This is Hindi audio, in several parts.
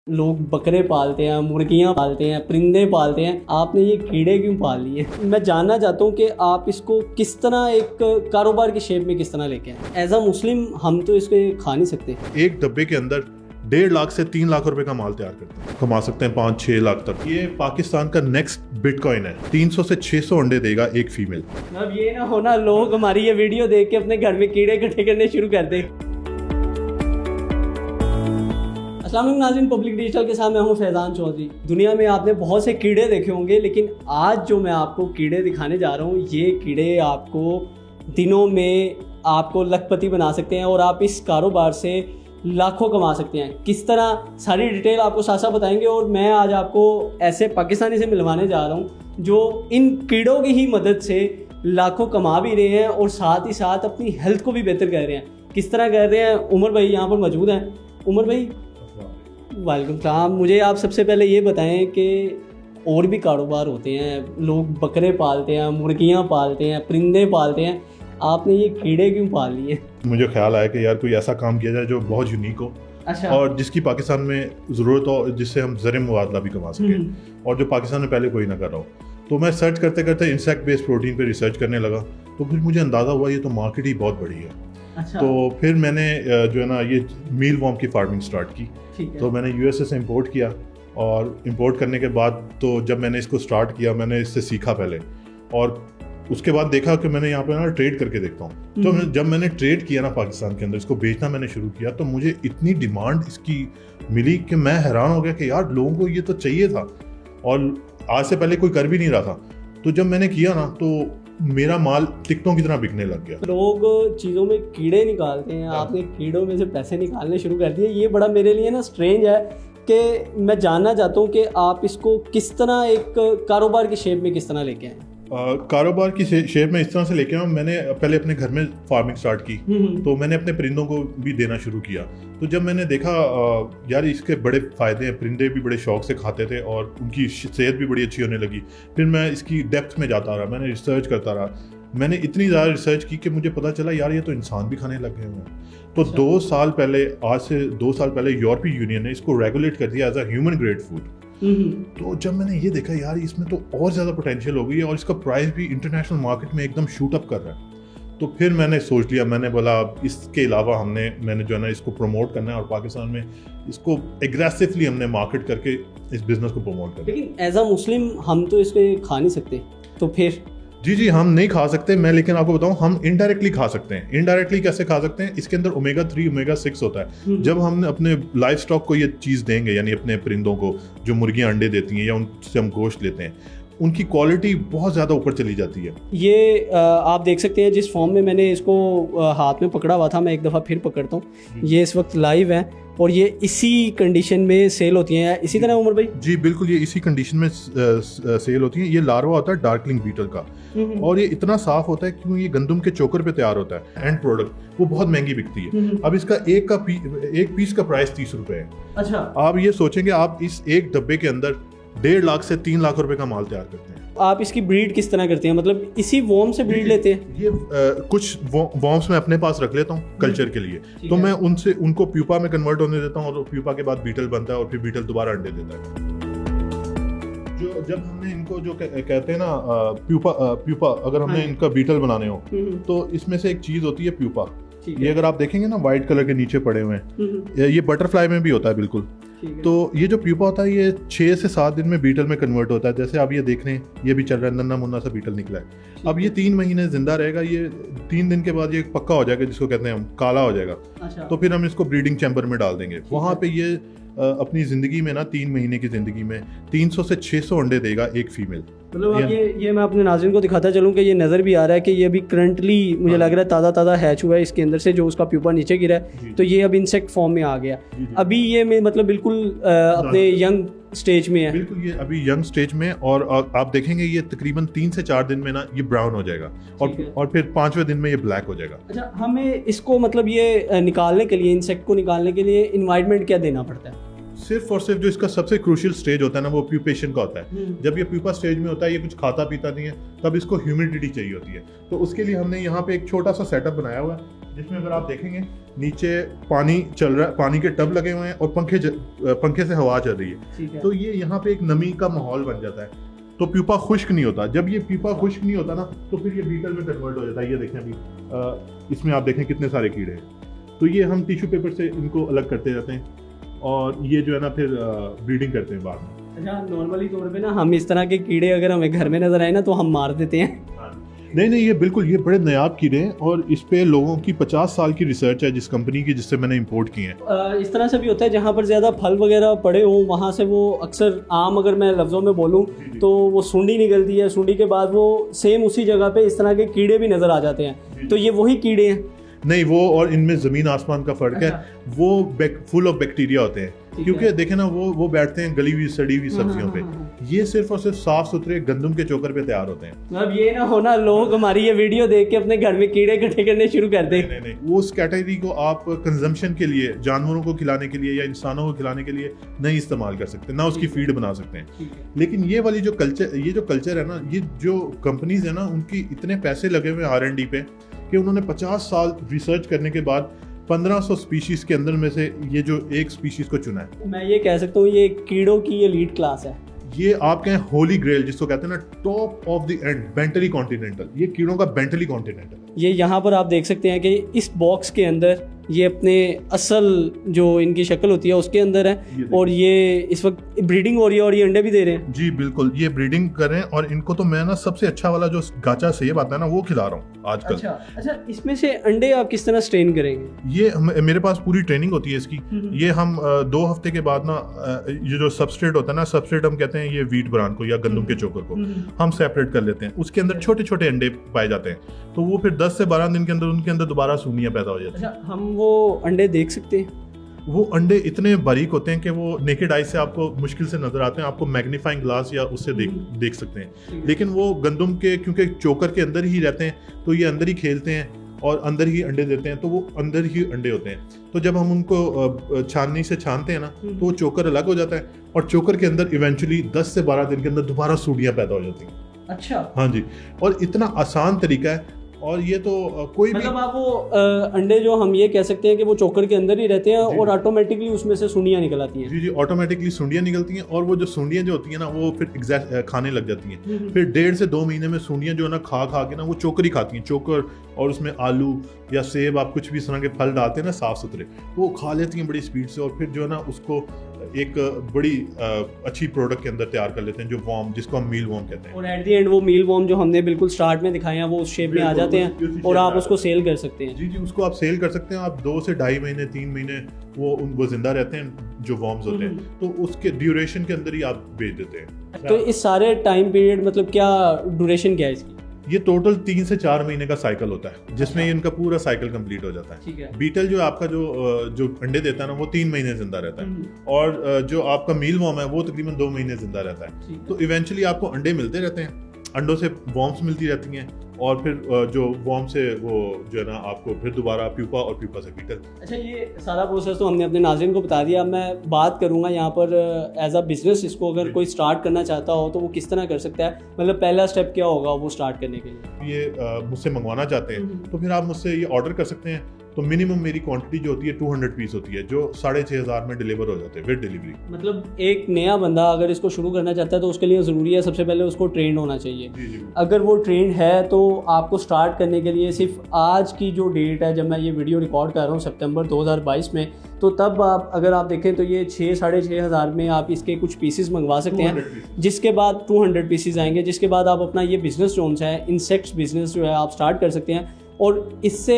लोग बकरे पालते हैं, मुर्गियां पालते हैं, परिंदे पालते हैं, आपने ये कीड़े क्यों पाल लिए? मैं जानना चाहता हूँ कि आप इसको किस तरह एक कारोबार की शेप में किस तरह लेके आए। एज अ मुस्लिम हम तो इसको खा नहीं सकते। एक डब्बे के अंदर 1.5 लाख से 3 लाख रुपए का माल तैयार करते हैं, कमा सकते हैं 5-6 लाख तक। ये पाकिस्तान का नेक्स्ट बिटकॉइन है। 300 से 600 अंडे देगा एक फीमेल। अब ये ना होना लोग हमारी ये वीडियो देख के अपने घर में कीड़े इकट्ठे करने शुरू कर दे। अस्सलाम वालेकुम नाज़रीन, पब्लिक डिजिटल के साथ मैं हूं फैज़ान चौधरी। दुनिया में आपने बहुत से कीड़े देखे होंगे, लेकिन आज जो मैं आपको कीड़े दिखाने जा रहा हूं, ये कीड़े आपको दिनों में आपको लखपति बना सकते हैं और आप इस कारोबार से लाखों कमा सकते हैं। किस तरह, सारी डिटेल आपको साथ साथ बताएंगे। और मैं आज आपको ऐसे पाकिस्तानी से मिलवाने जा रहा हूँ जो इन कीड़ों की ही मदद से लाखों कमा भी रहे हैं और साथ ही साथ अपनी हेल्थ को भी बेहतर कर रहे हैं। किस तरह कर रहे हैं, उमर भाई यहाँ पर मौजूद हैं। उमर भाई वालेकुम सलाम। मुझे आप सबसे पहले ये बताएं कि और भी कारोबार होते हैं, लोग बकरे पालते हैं, मुर्गियां पालते हैं, परिंदे पालते हैं, आपने ये कीड़े क्यों पाल लिए? मुझे ख्याल आया कि यार कोई ऐसा काम किया जाए जो बहुत यूनिक हो। अच्छा। और जिसकी पाकिस्तान में ज़रूरत हो, जिससे हम ज़र मुबादला भी कमा सकें और जो पाकिस्तान में पहले कोई ना कर रहा हो। तो मैं सर्च करते करते इंसेक्ट बेस्ड प्रोटीन पे रिसर्च करने लगा, तो फिर मुझे अंदाज़ा हुआ ये तो मार्केट ही बहुत बड़ी है। अच्छा। तो फिर मैंने जो है ना ये मील वॉर्म की फार्मिंग स्टार्ट की। तो मैंने यूएसए से इंपोर्ट किया और इंपोर्ट करने के बाद तो जब मैंने इसको स्टार्ट किया, मैंने इससे सीखा पहले, और उसके बाद देखा कि मैंने यहाँ पे ना ट्रेड करके देखता हूँ। तो जब मैंने ट्रेड किया ना पाकिस्तान के अंदर, इसको बेचना मैंने शुरू किया, तो मुझे इतनी डिमांड इसकी मिली कि मैं हैरान हो गया कि यार लोगों को ये तो चाहिए था और आज से पहले कोई कर भी नहीं रहा था। तो जब मैंने किया ना, तो मेरा माल टिकटों की तरह बिकने लग गया। लोग चीज़ों में कीड़े निकालते हैं, आपने कीड़ों में से पैसे निकालने शुरू कर दिए। ये बड़ा मेरे लिए ना स्ट्रेंज है कि मैं जानना चाहता हूँ कि आप इसको किस तरह एक कारोबार की शेप में किस तरह लेके आए। कारोबार की शेप में इस तरह से लेके आया। मैंने पहले अपने घर में फार्मिंग स्टार्ट की, तो मैंने अपने परिंदों को भी देना शुरू किया। तो जब मैंने देखा यार इसके बड़े फ़ायदे हैं, परिंदे भी बड़े शौक से खाते थे और उनकी सेहत भी बड़ी अच्छी होने लगी। फिर मैं इसकी डेप्थ में जाता रहा, मैंने रिसर्च करता रहा। मैंने इतनी ज़्यादा रिसर्च की कि मुझे पता चला यार ये तो इंसान भी खाने लग गए हैं। तो 2 साल पहले, आज से 2 साल पहले यूरोपीय यूनियन ने इसको रेगुलेट कर दिया as a human grade food. तो जब मैंने ये देखा यार इसमें तो और ज़्यादा पोटेंशियल हो गई है और इसका प्राइस भी इंटरनेशनल मार्केट में एकदम शूट अप कर रहा है। तो फिर मैंने सोच लिया, मैंने बोला इसके अलावा मैंने जो है ना इसको प्रमोट करना है और पाकिस्तान में इसको एग्रेसिवली हमने मार्केट करके इस बिज़नेस को प्रमोट करना है। लेकिन एज अ मुस्लिम हम तो इसको खा नहीं सकते, तो फिर? जी हम नहीं खा सकते। मैं लेकिन आपको बताऊं, हम इनडायरेक्टली खा सकते हैं। इनडायरेक्टली कैसे खा सकते हैं? इसके अंदर ओमेगा 3 ओमेगा 6 होता है। जब हम अपने लाइफ स्टॉक को ये चीज़ देंगे, यानी अपने परिंदों को जो मुर्गियां अंडे देती हैं या उनसे हम गोश्त लेते हैं, उनकी क्वालिटी बहुत ज़्यादा ऊपर चली जाती है। ये आप देख सकते हैं जिस फॉर्म में मैंने इसको हाथ में पकड़ा हुआ था, मैं एक दफ़ा फिर पकड़ता हूँ। ये इस वक्त लाइव है और ये इसी कंडीशन में सेल होती हैं। इसी तरह उमर भाई? जी बिल्कुल, ये इसी कंडीशन में सेल होती हैं। ये लार्वा होता है डार्कलिंग बीटल का, और ये इतना साफ होता है क्योंकि ये गंदम के चोकर पे तैयार होता है। एंड प्रोडक्ट वो बहुत महंगी बिकती है। अब इसका एक पीस का प्राइस 30 रुपए है। अच्छा। आप ये सोचेंगे, आप इस एक डब्बे के अंदर 1.5 लाख से 3 लाख रुपए का माल तैयार करते हैं। आप इसकी ब्रीड किस तरह करते हैं, मतलब इसी वॉर्म से ब्रीड लेते हैं? ये कुछ वॉर्म्स मैं अपने पास रख लेता हूँ कल्चर के लिए। तो मैं उनको प्यूपा में कन्वर्ट होने देता हूँ और प्यूपा के बाद बीटल बनता है और फिर बीटल दोबारा अंडे देता है। जब हमने इनको जो कहते हैं ना प्यूपा अगर हमने इनका बीटल बनाने हो, तो इसमें से एक चीज होती है प्यूपा। ये अगर आप देखेंगे ना, व्हाइट कलर के नीचे पड़े हुए हैं, ये बटरफ्लाई में भी होता है बिल्कुल। तो ये जो प्यूपा होता है ये 6 से 7 दिन में बीटल में कन्वर्ट होता है। जैसे आप ये देख रहे हैं, ये भी चल रहा है, नन्ना मुन्ना सा बीटल निकला है। अब ये 3 महीने जिंदा रहेगा। ये 3 दिन के बाद ये पक्का हो जाएगा, जिसको कहते हैं हम काला हो जाएगा। अच्छा। तो फिर हम इसको ब्रीडिंग चैम्बर में डाल देंगे। वहाँ पे ये अपनी जिंदगी में ना 3 महीने की जिंदगी में 300 से 600 अंडे देगा एक फीमेल। मतलब ये मैं अपने नाज़रीन को दिखाता चलूँ कि ये नज़र भी आ रहा है कि ये अभी करंटली मुझे लग रहा है ताज़ा हैच हुआ है इसके अंदर से, जो उसका प्यूपा नीचे गिरा है। तो ये अब इंसेक्ट फॉर्म में आ गया। अभी ये मतलब बिल्कुल अपने यंग स्टेज में है। बिल्कुल, ये अभी यंग स्टेज में, और आप देखेंगे ये तकरीबन 3 से 4 दिन में ना ये ब्राउन हो जाएगा और फिर 5वें दिन में ये ब्लैक हो जाएगा। अच्छा, हमें इसको मतलब ये निकालने के लिए, इंसेक्ट को निकालने के लिए इन्वायरमेंट क्या देना पड़ता है? सिर्फ और सिर्फ जो इसका सबसे क्रूशियल स्टेज होता है ना वो प्यूपेशन का होता है। जब ये प्यूपा स्टेज में होता है, ये कुछ खाता पीता नहीं है, तब इसको ह्यूमिडिटी चाहिए होती है। तो उसके लिए हमने यहाँ पे एक छोटा सा सेटअप बनाया हुआ है, जिसमें अगर आप देखेंगे नीचे पानी चल रहा है, पानी के टब लगे हुए हैं और पंखे से हवा चल रही है। तो ये यहाँ पे एक नमी का माहौल बन जाता है, तो प्यूपा खुश्क नहीं होता। जब ये प्यूपा खुश्क नहीं होता ना, तो फिर ये बीटल में कन्वर्ट हो जाता है। ये देखें अभी इसमें आप देखें कितने सारे कीड़े हैं। तो ये हम टिश्यू पेपर से इनको अलग करते जाते हैं और ये जो है ना फिर ब्रीडिंग करते हैं बाद में। अच्छा, नॉर्मली तौर पे ना हम इस तरह के कीड़े अगर हमें घर में नजर आए ना तो हम मार देते हैं। नहीं, ये बिल्कुल ये बड़े नायाब कीड़े हैं और इस पे लोगों की 50 साल की रिसर्च है जिस कंपनी की, जिससे मैंने इंपोर्ट किए हैं। इस तरह से भी होता है जहाँ पर ज़्यादा फल वगैरह पड़े हों, वहाँ से वो अक्सर आम, अगर मैं लफ्ज़ों में बोलूँ तो वो सूंडी निकलती है, सूंडी के बाद वो सेम उसी जगह पे इस तरह के कीड़े भी नज़र आ जाते हैं। तो ये वही कीड़े हैं? नहीं, वो और इनमें ज़मीन आसमान का फ़र्क है। वो फुल ऑफ बैक्टीरिया होते हैं, क्योंकि देखें ना वो बैठते हैं गली हुई सड़ी हुई सब्जियों पे। ये सिर्फ और सिर्फ साफ सुथरे गंदम के चोकर पे तैयार होते हैं। अब ये ना होना लोग हमारी ये वीडियो देख के अपने घर में कीड़े इकट्ठे करने शुरू कर दें। नहीं, वो उस कैटेगरी को आप कंजम्पशन के लिए, जानवरों को खिलाने के लिए या इंसानों को खिलाने के लिए नहीं इस्तेमाल कर सकते, ना उसकी फीड बना सकते हैं। लेकिन ये वाली जो कल्चर है ना, ये जो कंपनीज है ना, उनकी इतने पैसे लगे हुए R&D पे कि उन्होंने 50 साल रिसर्च करने के बाद 1500 स्पीशीज के अंदर में से ये जो एक स्पीशीज को चुना है। मैं ये कह सकता हूँ ये कीड़ों की एलीट क्लास है। ये आप कहें होली ग्रेल जिसको कहते हैं ना, top of the end, Bentley continental. ये कीड़ों का बेंटली कॉन्टिनेंटल। ये यहाँ पर आप देख सकते हैं कि इस बॉक्स के अंदर ये अपने असल जो इनकी शक्ल होती है उसके अंदर है, और ये इस वक्त ब्रीडिंग हो रही है और ये अंडे भी दे रहे हैं। जी बिल्कुल, ये ब्रीडिंग कर रहे हैं और इनको तो मैं ना सबसे अच्छा वाला जो गाचा सेब आता है ना वो खिला रहा हूँ आजकल। अच्छा, इसमें से अंडे आप किस तरह स्ट्रेन करेंगे? ये मेरे पास पूरी ट्रेनिंग होती है इसकी। ये हम 2 हफ्ते के बाद ना ये जो सबस्ट्रेट होता है ना, सबस्ट्रेट हम कहते हैं ये व्हीट ब्रान को या गंदम के चोकर को हम सेपरेट कर लेते हैं। उसके अंदर छोटे छोटे अंडे पाए जाते हैं, तो वो फिर 10 से 12 दिन के अंदर उनके अंदर दोबारा सूनियाँ पैदा हो जाती हैं। अच्छा, हम वो अंडे देख सकते हैं? वो अंडे इतने बारीक होते हैं कि वो नेकेड आई से आपको मुश्किल से नजर आते हैं, आपको मैग्नीफाइंग ग्लास या उससे देख सकते हैं। लेकिन वो गंदम के क्योंकि चोकर के अंदर ही रहते हैं, तो ये अंदर ही खेलते हैं और अंदर ही अंडे देते हैं, तो वो अंदर ही अंडे होते हैं। तो जब हम उनको छाननी से छानते हैं ना, तो वो चोकर अलग हो जाता है और चोकर के अंदर इवेंचुअली 10 से 12 दिन के अंदर दोबारा सूढ़ियाँ पैदा हो जाती हैं। अच्छा, हाँ जी, और इतना आसान तरीका है। और ये तो कोई मतलब आप वो अंडे जो हम ये कह सकते हैं कि वो चोकर के अंदर ही रहते हैं और ऑटोमेटिकली उसमें से सुंडियाँ निकल आती हैं। जी, ऑटोमेटिकली सुंडियाँ निकलती हैं और वो जो सुंडियाँ जो होती हैं ना वो फिर खाने लग जाती हैं। फिर 1.5 से 2 महीने में सुंडियाँ जो है ना खा के ना वो चोकर ही खाती हैं। चोकर और उसमें आलू या सेब, आप कुछ भी इस तरह के फल डालते हैं ना साफ सुथरे, वो खा लेती हैं बड़ी स्पीड से, और फिर जो है ना उसको एक बड़ी अच्छी प्रोडक्ट के अंदर तैयार कर लेते हैं, जो वॉर्म, जिसको हम मील वॉर्म कहते हैं। और एट द एंड वो मील वॉर्म जो हमने बिल्कुल स्टार्ट में दिखाए हैं वो उस शेप में आ जाते हैं और आप उसको सेल कर सकते हैं। जी, उसको आप सेल कर सकते हैं। आप 2 से 2.5 महीने 3 महीने वो जिंदा रहते हैं जो वॉर्म्स होते हैं, तो उसके ड्यूरेशन के अंदर ही आप बेच देते हैं। तो इस सारे टाइम पीरियड मतलब क्या ड्यूरेशन क्या है इसकी? ये टोटल 3 से 4 महीने का साइकिल होता है, जिसमें इनका पूरा साइकिल कंप्लीट हो जाता है। ठीक है। बीटल जो आपका जो अंडे देता है ना वो 3 महीने जिंदा रहता है, और जो आपका मील वॉर्म है वो तकरीबन 2 महीने जिंदा रहता है। तो इवेंचुअली आपको अंडे मिलते रहते हैं, अंडों से वॉर्म्स मिलती रहती हैं, और फिर जो वॉर्म से वो जो है ना आपको फिर दोबारा प्यूपा और प्यूपा से बीटल। अच्छा, ये सारा प्रोसेस तो हमने अपने नाज़रीन को बता दिया। मैं बात करूँगा यहाँ पर एज अ बिजनेस, इसको अगर कोई स्टार्ट करना चाहता हो तो वो किस तरह कर सकता है? मतलब पहला स्टेप क्या होगा वो स्टार्ट करने के लिए? ये मुझसे मंगवाना चाहते हैं तो फिर आप मुझसे ये ऑर्डर कर सकते हैं। तो मिनिमम मेरी क्वांटिटी जो होती है 200 पीस होती है, जो 6,500 में डिलीवर हो जाते हैं विद डिलीवरी। मतलब एक नया बंदा अगर इसको शुरू करना चाहता है तो उसके लिए ज़रूरी है सबसे पहले उसको ट्रेंड होना चाहिए। जी। अगर वो ट्रेंड है तो आपको स्टार्ट करने के लिए सिर्फ आज की जो डेट है, जब मैं ये वीडियो रिकॉर्ड कर रहा हूँ सितंबर 2022 में, तो तब आप अगर आप देखें तो ये 6,500 में आप इसके कुछ पीसेस मंगवा सकते हैं, जिसके बाद 200 पीसेस आएंगे, जिसके बाद आप अपना ये बिजनेस जोन है, इंसेक्ट्स बिजनेस जो है आप स्टार्ट कर सकते हैं। और इससे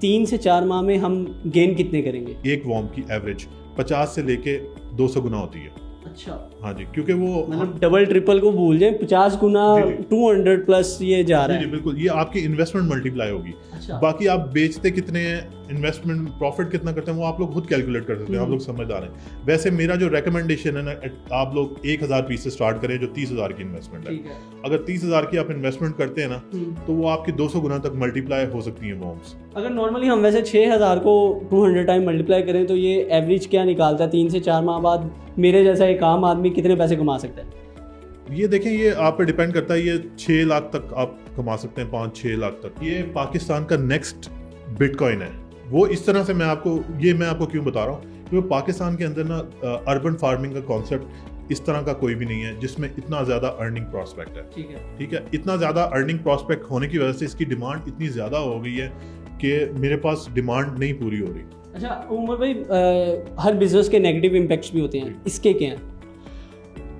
3 से 4 माह में हम गेन कितने करेंगे? एक वॉर्म की एवरेज 50 से लेके 200 गुना होती है। अच्छा, हाँ जी, क्योंकि वो मतलब डबल ट्रिपल को भूल जाए, 50 गुना 200 प्लस ये जा रहा है। जी, बिल्कुल, ये आपकी इन्वेस्टमेंट मल्टीप्लाई होगी। अच्छा। बाकी आप बेचते कितने हैं इन्वेस्टमेंट प्रॉफिट कितना करते हैं वो आप लोग खुद कैलकुलेट कर सकते हैं, आप लोग समझदार हैं। वैसे मेरा जो रिकमेंडेशन है ना, आप लोग 1000 पीस से स्टार्ट करें जो 30,000 की इन्वेस्टमेंट है। अगर 30,000 की आप इन्वेस्टमेंट करते हैं ना तो वो आपकी 200 गुना तक मल्टीप्लाई हो सकती है अमाउंट्स। अगर नॉर्मली हम वैसे 6,000 को 200 टाइम मल्टीप्लाई करें तो ये एवरेज क्या निकालता है? 3 से 4 माह बाद मेरे जैसा एक आम आदमी कितने पैसे कमा सकता है? ये देखें, ये आप पे डिपेंड करता है। ये 6 लाख तक आप कमा सकते हैं, 5-6 लाख तक। ये पाकिस्तान का नेक्स्ट बिटकॉइन है। वो इस तरह से मैं आपको क्यों बता रहा हूँ, क्योंकि पाकिस्तान के अंदर ना अर्बन फार्मिंग का कॉन्सेप्ट इस तरह का कोई भी नहीं है जिसमें इतना ज़्यादा अर्निंग प्रॉस्पेक्ट है। ठीक है, इतना ज़्यादा अर्निंग प्रॉस्पेक्ट होने की वजह से इसकी डिमांड इतनी ज़्यादा हो गई है कि मेरे पास डिमांड नहीं पूरी हो रही। अच्छा उमर भाई, हर बिजनेस के नेगेटिव इम्पैक्ट्स भी होते हैं, इसके क्या हैं?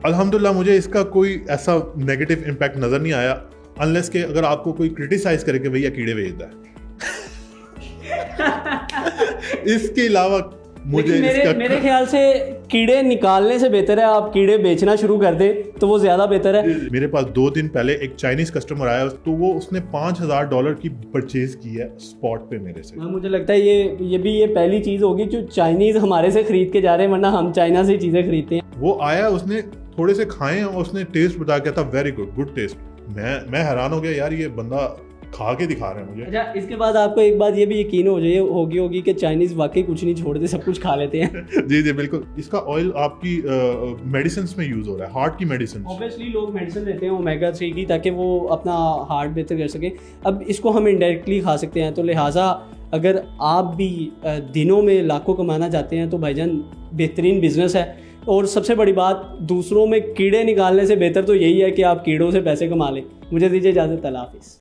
अल्हम्दुलिल्लाह मुझे इसका कोई ऐसा नेगेटिव इम्पैक्ट नज़र नहीं आया, अनलेस के अगर आपको कोई क्रिटिसाइज करे कि भैया कीड़े बेचता है। इसके अलावा मुझे मेरे ख्याल से कीड़े निकालने से बेहतर है आप कीड़े बेचना शुरू कर दे तो वो ज़्यादा बेहतर है। मेरे पास 2 दिन पहले एक चाइनीज कस्टमर आया, तो वो उसने $5,000 की परचेज की है स्पॉट पे मेरे से। मुझे लगता है ये पहली चीज़ होगी जो चाइनीज़ हमारे से खरीद के जा रहे हैं, वरना हम चाइना से चीज़ें खरीदते हैं। वो आया, उसने थोड़े से खाए और उसने टेस्ट बता के था वेरी गुड टेस्ट। मैं हैरान हो गया, यार ये बंदा खा के दिखा रहे हैं मुझे। अच्छा, इसके बाद आपको एक बात ये भी यकीन होगी कि चाइनीज वाकई कुछ नहीं छोड़ते, सब कुछ खा लेते हैं। जी बिल्कुल। इसका ऑयल आपकी मेडिसिन में यूज हो रहा है, हार्ट की मेडिसिन। ऑब्वियसली लोग मेडिसिन लेते हैं ओमेगा 3 की, ताकि वो अपना हार्ट बेहतर कर सकें। अब इसको हम इनडायरेक्टली खा सकते हैं, तो लिहाजा अगर आप भी दिनों में लाखों कमाना चाहते हैं तो भाईजान बेहतरीन बिजनेस है। और सबसे बड़ी बात, दूसरों में कीड़े निकालने से बेहतर तो यही है कि आप कीड़ों से पैसे कमा लें। मुझे दीजिए इजाज़त, अल्लाह हाफिज़।